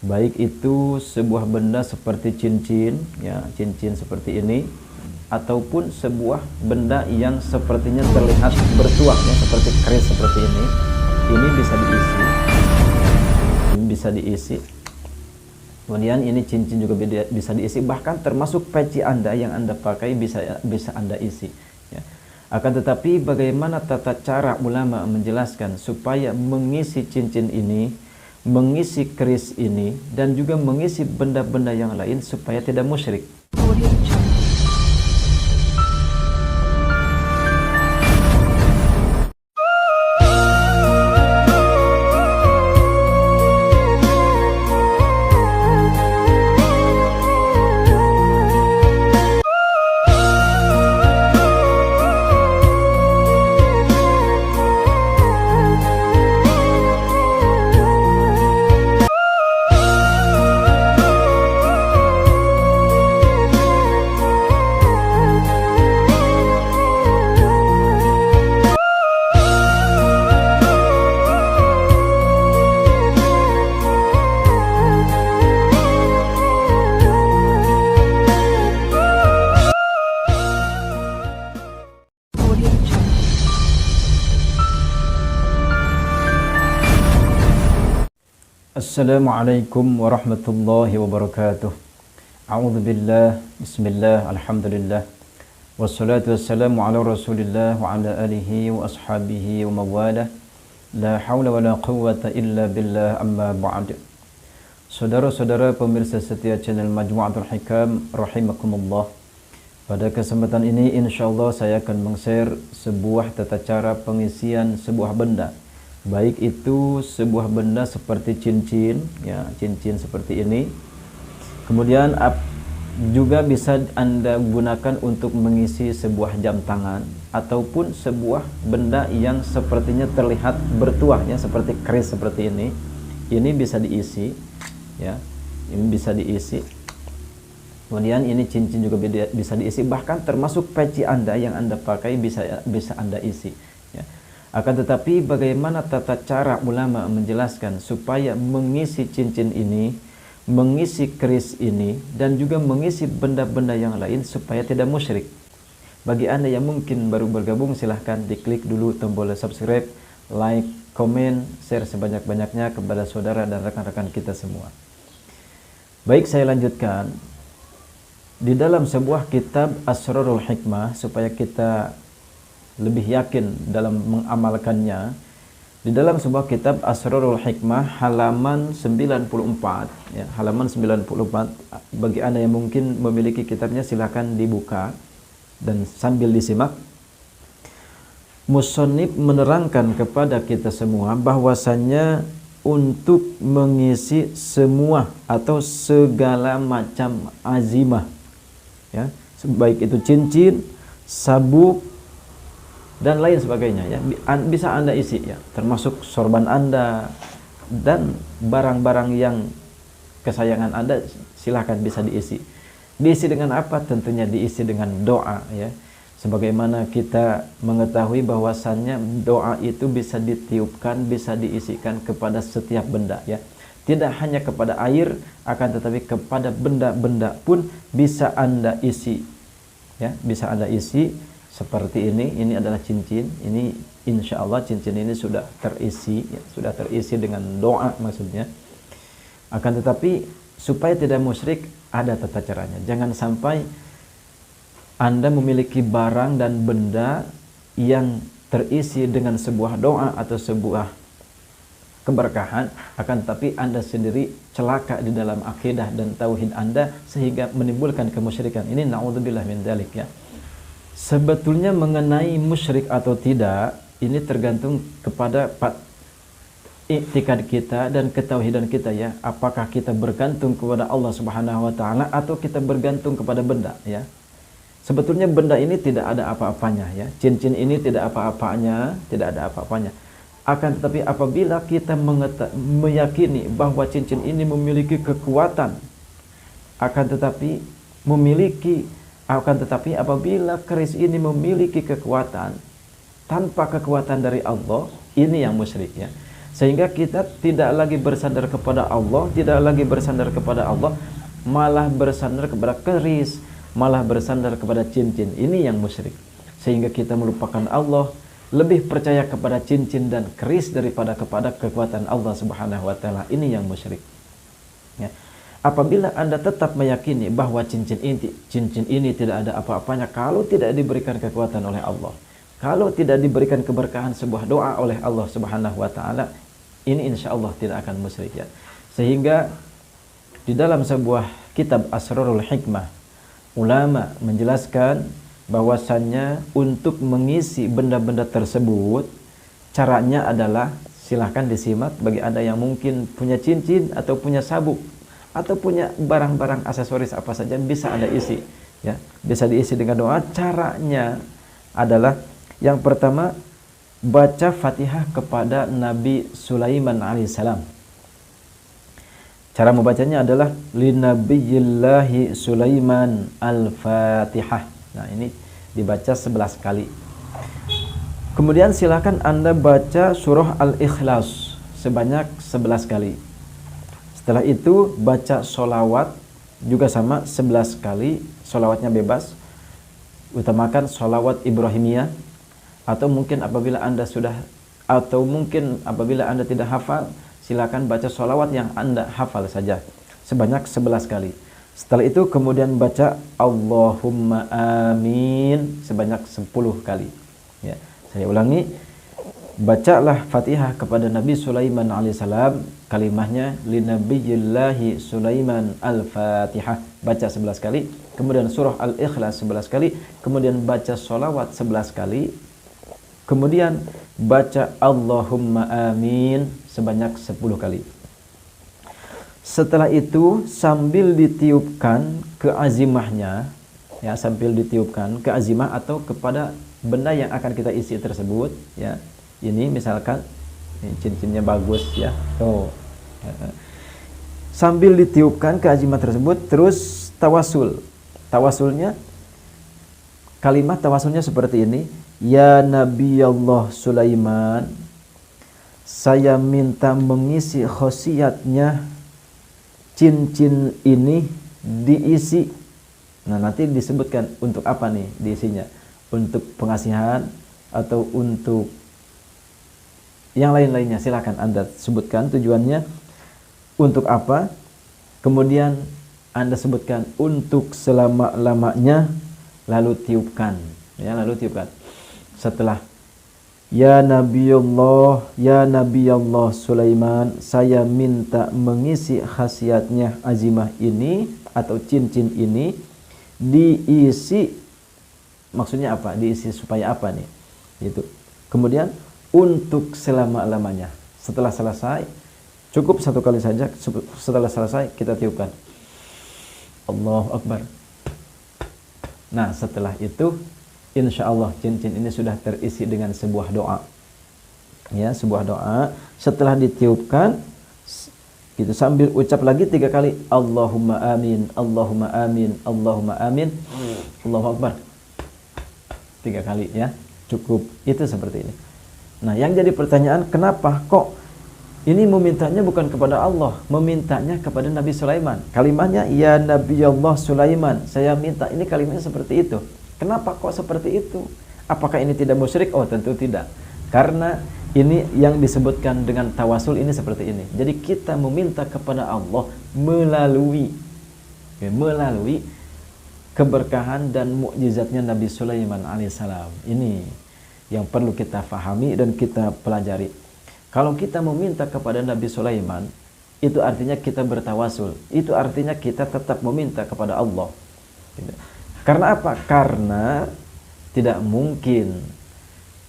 baik itu sebuah benda seperti cincin, ya, cincin seperti ini, ataupun sebuah benda yang sepertinya terlihat bertuah, ya, seperti keris seperti ini bisa diisi, kemudian ini cincin juga bisa diisi, bahkan termasuk peci Anda yang Anda pakai bisa Anda isi, ya. Akan tetapi bagaimana tata cara ulama menjelaskan supaya mengisi cincin ini, mengisi keris ini, dan juga mengisi benda-benda yang lain supaya tidak musyrik. Assalamualaikum warahmatullahi wabarakatuh. A'udzu billah, bismillah, alhamdulillah. Wassalatu wassalamu ala Rasulillah wa ala alihi wa ashabihi wa mawalah. La haula wa la quwwata illa billah, amma ba'd. Saudara-saudara pemirsa setia channel Majmu'atul Hikam rahimakumullah. Pada kesempatan ini insyaallah saya akan meng-share sebuah tata cara pengisian sebuah benda. Baik itu sebuah benda seperti cincin, ya, cincin seperti ini. Kemudian juga bisa Anda gunakan untuk mengisi sebuah jam tangan ataupun sebuah benda yang sepertinya terlihat bertuah, ya, seperti keris seperti ini. Ini bisa diisi, ya. Ini bisa diisi. Kemudian ini cincin juga bisa diisi, bahkan termasuk peci Anda yang Anda pakai bisa Anda isi, ya. Akan tetapi bagaimana tata cara ulama menjelaskan supaya mengisi cincin ini, mengisi keris ini, dan juga mengisi benda-benda yang lain supaya tidak musyrik. Bagi Anda yang mungkin baru bergabung, silahkan diklik dulu tombol subscribe, like, komen, share sebanyak-banyaknya kepada saudara dan rekan-rekan kita semua. Baik, saya lanjutkan. Di dalam sebuah kitab Asrarul Hikmah, supaya kita lebih yakin dalam mengamalkannya, di dalam sebuah kitab Asrarul Hikmah halaman 94, ya, halaman 94. Bagi Anda yang mungkin memiliki kitabnya, silakan dibuka dan sambil disimak. Musannif menerangkan kepada kita semua bahwasannya untuk mengisi semua atau segala macam azimah, ya, baik itu cincin, sabuk dan lain sebagainya, ya, bisa Anda isi, ya, termasuk sorban Anda dan barang-barang yang kesayangan Anda, silahkan bisa diisi. Diisi dengan apa? Tentunya diisi dengan doa, ya. Sebagaimana kita mengetahui bahwasannya doa itu bisa ditiupkan, bisa diisikan kepada setiap benda, ya. Tidak hanya kepada air, akan tetapi kepada benda-benda pun bisa Anda isi, ya, bisa Anda isi. Seperti ini adalah cincin. Ini insya Allah cincin ini sudah terisi, ya, sudah terisi dengan doa maksudnya. Akan tetapi supaya tidak musyrik, ada tata caranya. Jangan sampai Anda memiliki barang dan benda yang terisi dengan sebuah doa atau sebuah keberkahan, akan tetapi Anda sendiri celaka di dalam akidah dan tauhid Anda sehingga menimbulkan kemusyrikan. Ini naudzubillah min dzalik, ya. Sebetulnya mengenai musyrik atau tidak, ini tergantung kepada i'tikad kita dan ketauhidan kita, ya. Apakah kita bergantung kepada Allah Subhanahu wa taala atau kita bergantung kepada benda, ya. Sebetulnya benda ini tidak ada apa-apanya, ya. Cincin ini tidak apa-apanya, tidak ada apa-apanya. Akan tetapi apabila kita meyakini bahwa cincin ini memiliki kekuatan, akan tetapi apabila keris ini memiliki kekuatan tanpa kekuatan dari Allah, ini yang musyrik, ya. Sehingga kita tidak lagi bersandar kepada Allah, tidak lagi bersandar kepada Allah, malah bersandar kepada keris, malah bersandar kepada cincin. Ini yang musyrik. Sehingga kita melupakan Allah, lebih percaya kepada cincin dan keris daripada kepada kekuatan Allah Subhanahu wa taala. Ini yang musyrik. Ya. Apabila Anda tetap meyakini bahwa cincin ini tidak ada apa-apanya kalau tidak diberikan kekuatan oleh Allah, kalau tidak diberikan keberkahan sebuah doa oleh Allah Subhanahu wa taala, ini insya Allah tidak akan musyrik, ya. Sehingga di dalam sebuah kitab Asrarul Hikmah, ulama menjelaskan bahwasannya untuk mengisi benda-benda tersebut, caranya adalah, silahkan disimak bagi Anda yang mungkin punya cincin atau punya sabuk atau punya barang-barang aksesoris apa saja bisa Anda isi, ya. Bisa diisi dengan doa. Caranya adalah yang pertama, baca Fatihah kepada Nabi Sulaiman alaihissalam. Cara membacanya adalah Linabiyillahi Sulaiman al-Fatihah. Nah, ini dibaca 11 kali. Kemudian silakan Anda baca surah Al-Ikhlas sebanyak 11 kali. Setelah itu baca sholawat juga sama 11 kali. Sholawatnya bebas. Utamakan sholawat Ibrahimiyah. Atau mungkin apabila Anda tidak hafal, silakan baca sholawat yang Anda hafal saja sebanyak 11 kali. Setelah itu kemudian baca Allahumma amin sebanyak 10 kali. Ya, saya ulangi, bacalah Fatihah kepada Nabi Sulaiman alaihissalam, kalimahnya Linabiyillahi Sulaiman al-Fatihah, baca 11 kali. Kemudian surah Al-Ikhlas 11 kali. Kemudian baca sholawat 11 kali. Kemudian baca Allahumma amin sebanyak 10 kali. Setelah itu sambil ditiupkan ke azimahnya, ya, sambil ditiupkan ke azimah atau kepada benda yang akan kita isi tersebut, ya. Ini misalkan ini cincinnya bagus, ya. Sambil ditiupkan ke azimah tersebut, terus tawasul. Tawasulnya, kalimat tawasulnya seperti ini. Ya Nabi Allah Sulaiman, saya minta mengisi khasiatnya cincin ini diisi. Nah, nanti disebutkan untuk apa nih diisinya. Untuk pengasihan atau untuk yang lain-lainnya. Silakan Anda sebutkan tujuannya untuk apa. Kemudian Anda sebutkan untuk selama-lamanya, lalu tiupkan, ya, lalu tiupkan. Setelah Ya Nabi Allah Sulaiman, saya minta mengisi khasiatnya azimah ini atau cincin ini diisi. Maksudnya apa? Diisi supaya apa nih? Gitu. Kemudian untuk selama-lamanya. Setelah selesai, cukup 1 kali saja. Setelah selesai kita tiupkan Allahu Akbar. Nah, setelah itu insya Allah cincin ini sudah terisi dengan sebuah doa, ya, sebuah doa. Setelah ditiupkan, gitu, sambil ucap lagi 3 kali Allahumma amin, Allahumma amin, Allahumma amin, Allahu Akbar 3 kali, ya, cukup. Itu seperti ini. Nah, yang jadi pertanyaan, kenapa kok ini memintanya bukan kepada Allah, memintanya kepada Nabi Sulaiman? Kalimatnya Ya Nabi Allah Sulaiman, saya minta, ini kalimatnya seperti itu. Kenapa kok seperti itu? Apakah ini tidak musyrik? Oh, tentu tidak. Karena ini yang disebutkan dengan tawasul ini seperti ini. Jadi kita meminta kepada Allah melalui keberkahan dan mukjizatnya Nabi Sulaiman alaihissalam. Ini yang perlu kita fahami dan kita pelajari. Kalau kita meminta kepada Nabi Sulaiman, itu artinya kita bertawasul. Itu artinya kita tetap meminta kepada Allah. Karena apa? Karena tidak mungkin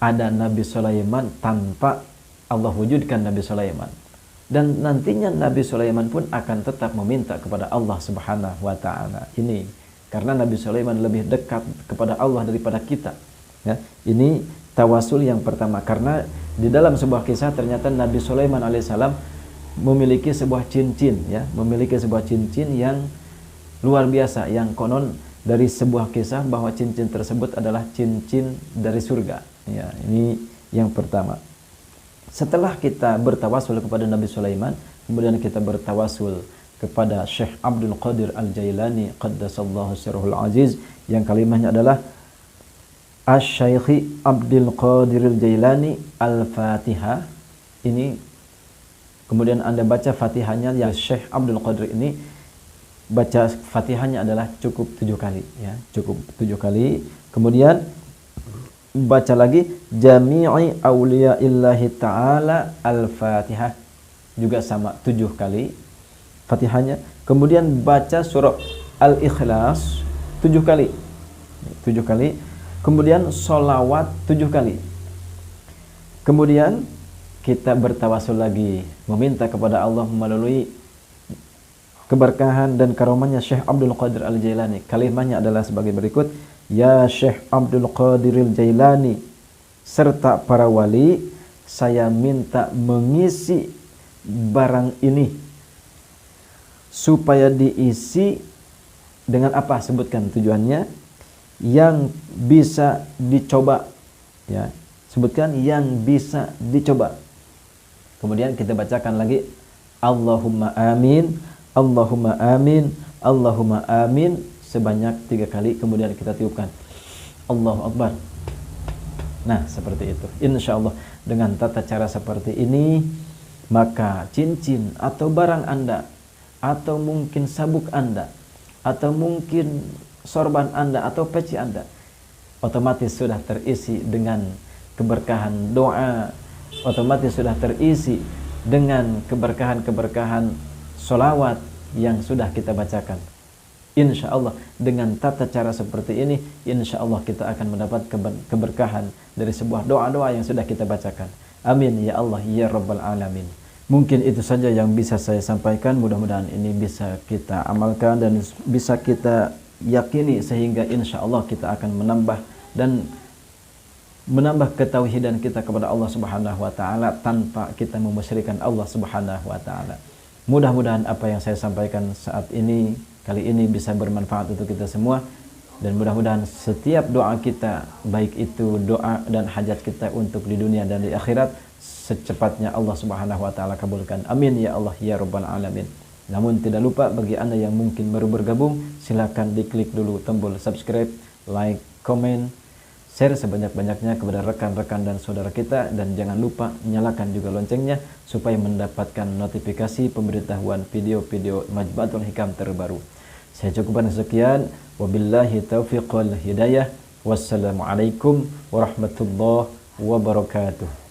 ada Nabi Sulaiman tanpa Allah wujudkan Nabi Sulaiman. Dan nantinya Nabi Sulaiman pun akan tetap meminta kepada Allah Subhanahu wa taala. Ini karena Nabi Sulaiman lebih dekat kepada Allah daripada kita. Ya, ini tawasul yang pertama. Karena di dalam sebuah kisah ternyata Nabi Sulaiman alaihissalam memiliki sebuah cincin, ya, memiliki sebuah cincin yang luar biasa, yang konon dari sebuah kisah bahwa cincin tersebut adalah cincin dari surga. Ya, ini yang pertama. Setelah kita bertawasul kepada Nabi Sulaiman, kemudian kita bertawasul kepada Syekh Abdul Qadir Al-Jailani qaddasallahu sirruhul aziz, yang kalimahnya adalah Asy-Syaikh Abdul Qadir Al-Jailani Al-Fatihah. Ini kemudian Anda baca Fatihahnya, yang Syekh Abdul Qadir ini baca Fatihahnya adalah cukup 7 kali ya, cukup 7 kali. Kemudian baca lagi Jami'i Auliya'illahi Ta'ala Al-Fatihah, juga sama 7 kali Fatihahnya. Kemudian baca surah Al-Ikhlas 7 kali. 7 kali. Kemudian sholawat 7 kali. Kemudian kita bertawasul lagi, meminta kepada Allah melalui keberkahan dan karomahnya Syekh Abdul Qadir Al-Jailani. Kalimahnya adalah sebagai berikut: Ya Syekh Abdul Qadir Al-Jailani serta para wali, saya minta mengisi barang ini supaya diisi dengan apa? Sebutkan tujuannya. Yang bisa dicoba ya, sebutkan yang bisa dicoba. Kemudian kita bacakan lagi Allahumma amin, Allahumma amin, Allahumma amin sebanyak 3 kali. Kemudian kita tiupkan Allahu Akbar. Nah, seperti itu. Insya Allah dengan tata cara seperti ini, maka cincin atau barang Anda, atau mungkin sabuk Anda, atau mungkin sorban Anda atau peci Anda, otomatis sudah terisi dengan keberkahan doa, otomatis sudah terisi dengan keberkahan-keberkahan solawat yang sudah kita bacakan. Insya Allah dengan tata cara seperti ini, insya Allah kita akan mendapat keberkahan dari sebuah doa-doa yang sudah kita bacakan. Amin ya Allah ya Rabbal Alamin. Mungkin itu saja yang bisa saya sampaikan. Mudah-mudahan ini bisa kita amalkan dan bisa kita yakini, sehingga insya Allah kita akan menambah ketauhidan kita kepada Allah Subhanahu wa taala tanpa kita memusyrikan Allah Subhanahu wa taala. Mudah-mudahan apa yang saya sampaikan saat ini kali ini bisa bermanfaat untuk kita semua, dan mudah-mudahan setiap doa kita, baik itu doa dan hajat kita untuk di dunia dan di akhirat, secepatnya Allah Subhanahu wa taala kabulkan. Amin ya Allah ya Rabbal Alamin. Namun tidak lupa, bagi Anda yang mungkin baru bergabung, silakan diklik dulu tombol subscribe, like, komen, share sebanyak-banyaknya kepada rekan-rekan dan saudara kita, dan jangan lupa nyalakan juga loncengnya supaya mendapatkan notifikasi pemberitahuan video-video Majmu'atul Hikam terbaru. Saya cukupkan sekian. Wabillahi taufiq wal hidayah. Wassalamualaikum warahmatullahi wabarakatuh.